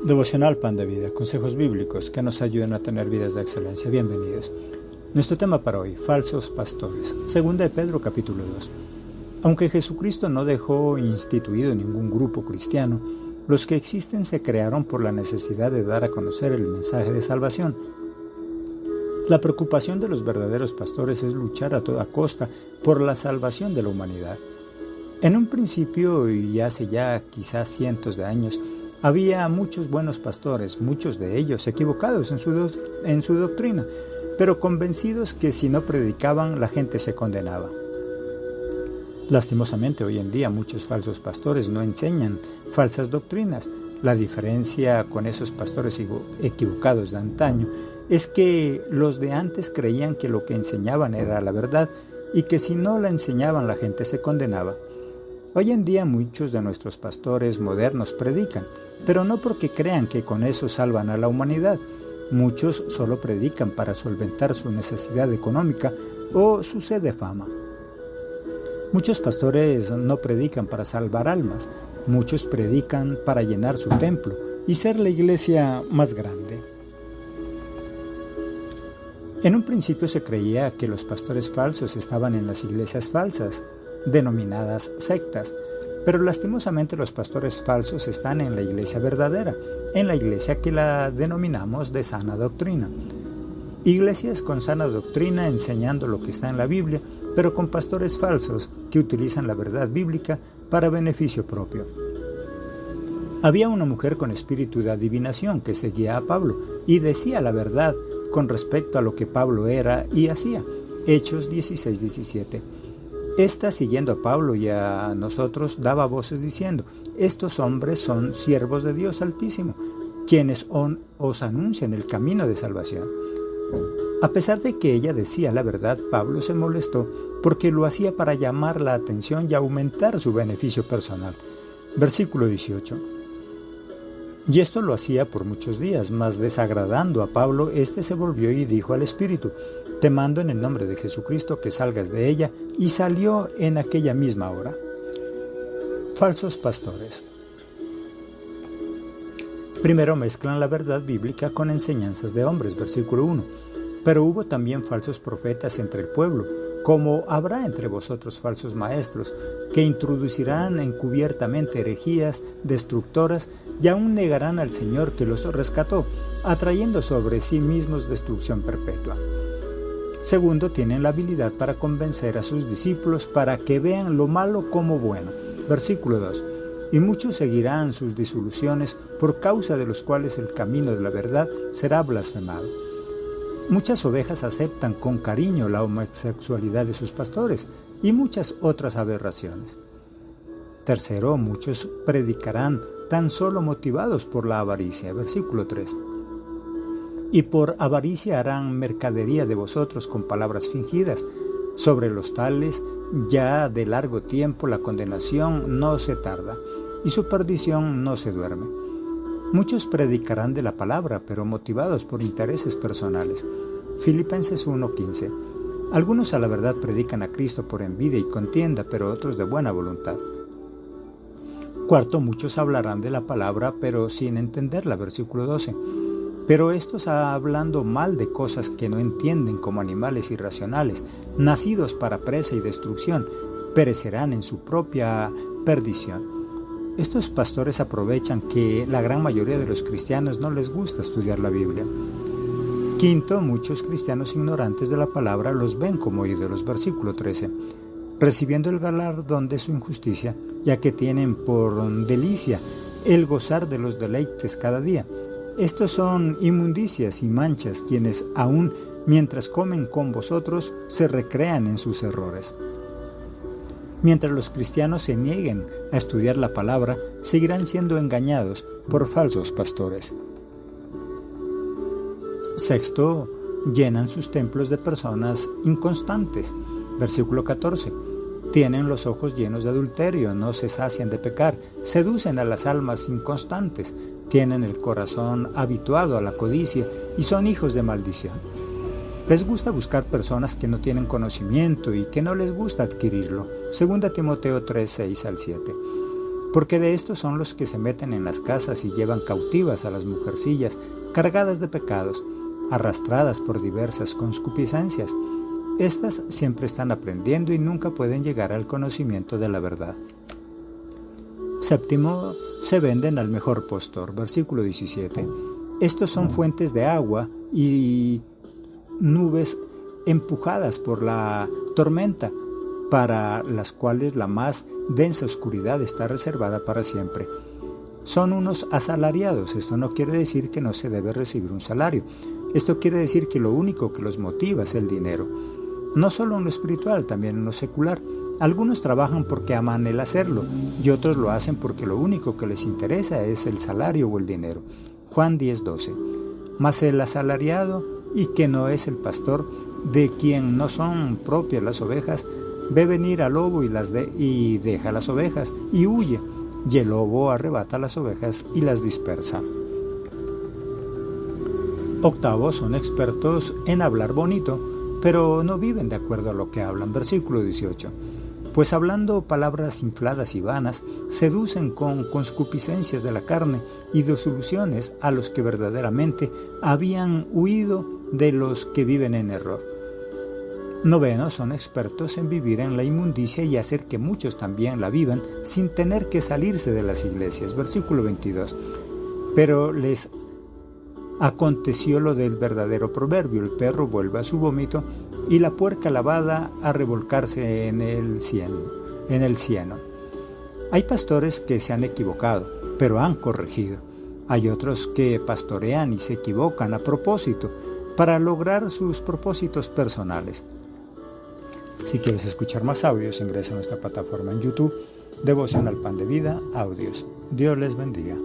Devocional Pan de Vida, consejos bíblicos que nos ayuden a tener vidas de excelencia. Bienvenidos. Nuestro tema para hoy, falsos pastores. Segunda de Pedro, capítulo 2. Aunque Jesucristo no dejó instituido ningún grupo cristiano, los que existen se crearon por la necesidad de dar a conocer el mensaje de salvación. La preocupación de los verdaderos pastores es luchar a toda costa por la salvación de la humanidad. En un principio, y hace ya quizás cientos de años, había muchos buenos pastores, muchos de ellos equivocados en su doctrina, pero convencidos que si no predicaban la gente se condenaba. Lastimosamente hoy en día muchos falsos pastores no enseñan falsas doctrinas. La diferencia con esos pastores equivocados de antaño es que los de antes creían que lo que enseñaban era la verdad y que si no la enseñaban la gente se condenaba. Hoy en día muchos de nuestros pastores modernos predican, pero no porque crean que con eso salvan a la humanidad. Muchos solo predican para solventar su necesidad económica o su sed de fama. Muchos pastores no predican para salvar almas, muchos predican para llenar su templo y ser la iglesia más grande. En un principio se creía que los pastores falsos estaban en las iglesias falsas, denominadas sectas, pero lastimosamente los pastores falsos están en la iglesia verdadera, en la iglesia que la denominamos de sana doctrina. Iglesias con sana doctrina enseñando lo que está en la Biblia, pero con pastores falsos que utilizan la verdad bíblica para beneficio propio. Había una mujer con espíritu de adivinación que seguía a Pablo y decía la verdad con respecto a lo que Pablo era y hacía. Hechos 16:17. Esta, siguiendo a Pablo y a nosotros, daba voces diciendo: estos hombres son siervos de Dios Altísimo, quienes os anuncian el camino de salvación. A pesar de que ella decía la verdad, Pablo se molestó porque lo hacía para llamar la atención y aumentar su beneficio personal. Versículo 18. Y esto lo hacía por muchos días, mas desagradando a Pablo, éste se volvió y dijo al Espíritu: te mando en el nombre de Jesucristo que salgas de ella, y salió en aquella misma hora. Falsos pastores. Primero mezclan la verdad bíblica con enseñanzas de hombres, versículo 1. Pero hubo también falsos profetas entre el pueblo, como habrá entre vosotros falsos maestros, que introducirán encubiertamente herejías destructoras y aún negarán al Señor que los rescató, atrayendo sobre sí mismos destrucción perpetua. Segundo, tienen la habilidad para convencer a sus discípulos para que vean lo malo como bueno. Versículo 2. Y muchos seguirán sus disoluciones, por causa de los cuales el camino de la verdad será blasfemado. Muchas ovejas aceptan con cariño la homosexualidad de sus pastores y muchas otras aberraciones. Tercero, muchos predicarán tan solo motivados por la avaricia. Versículo 3. Y por avaricia harán mercadería de vosotros con palabras fingidas. Sobre los tales, ya de largo tiempo la condenación no se tarda, y su perdición no se duerme. Muchos predicarán de la palabra, pero motivados por intereses personales. Filipenses 1:15. Algunos a la verdad predican a Cristo por envidia y contienda, pero otros de buena voluntad. Cuarto, muchos hablarán de la palabra, pero sin entenderla. Versículo 12. Pero estos, hablando mal de cosas que no entienden, como animales irracionales, nacidos para presa y destrucción, perecerán en su propia perdición. Estos pastores aprovechan que la gran mayoría de los cristianos no les gusta estudiar la Biblia. Quinto, muchos cristianos ignorantes de la palabra los ven como ídolos. Versículo 13. Recibiendo el galardón de su injusticia, ya que tienen por delicia el gozar de los deleites cada día. Estos son inmundicias y manchas, quienes aún mientras comen con vosotros se recrean en sus errores. Mientras los cristianos se nieguen a estudiar la palabra, seguirán siendo engañados por falsos pastores. Sexto, llenan sus templos de personas inconstantes. Versículo 14. Tienen los ojos llenos de adulterio, no se sacian de pecar, seducen a las almas inconstantes, tienen el corazón habituado a la codicia y son hijos de maldición. Les gusta buscar personas que no tienen conocimiento y que no les gusta adquirirlo. 2 Timoteo 3, 6 al 7. porque de estos son los que se meten en las casas y llevan cautivas a las mujercillas cargadas de pecados, arrastradas por diversas concupiscencias. Estas siempre están aprendiendo y nunca pueden llegar al conocimiento de la verdad. Séptimo, se venden al mejor postor. Versículo 17. Estos son fuentes de agua y nubes empujadas por la tormenta, para las cuales la más densa oscuridad está reservada para siempre. Son unos asalariados. Esto no quiere decir que no se debe recibir un salario. Esto quiere decir que lo único que los motiva es el dinero. No solo en lo espiritual, también en lo secular. Algunos trabajan porque aman el hacerlo y otros lo hacen porque lo único que les interesa es el salario o el dinero. Juan 10:12. Mas el asalariado, y que no es el pastor, de quien no son propias las ovejas, ve venir al lobo y deja las ovejas y huye, y el lobo arrebata las ovejas y las dispersa. Octavo, son expertos en hablar bonito, pero no viven de acuerdo a lo que hablan. Versículo 18. Pues hablando palabras infladas y vanas, seducen con concupiscencias de la carne y desilusiones a los que verdaderamente habían huido de los que viven en error. Noveno, son expertos en vivir en la inmundicia y hacer que muchos también la vivan sin tener que salirse de las iglesias. Versículo 22. Pero les aconteció lo del verdadero proverbio: el perro vuelve a su vómito y la puerca lavada a revolcarse en el cieno. Hay pastores que se han equivocado, pero han corregido. Hay otros que pastorean y se equivocan a propósito para lograr sus propósitos personales. Si quieres escuchar más audios, ingresa a nuestra plataforma en YouTube, Devocional Pan de Vida, Audios. Dios les bendiga.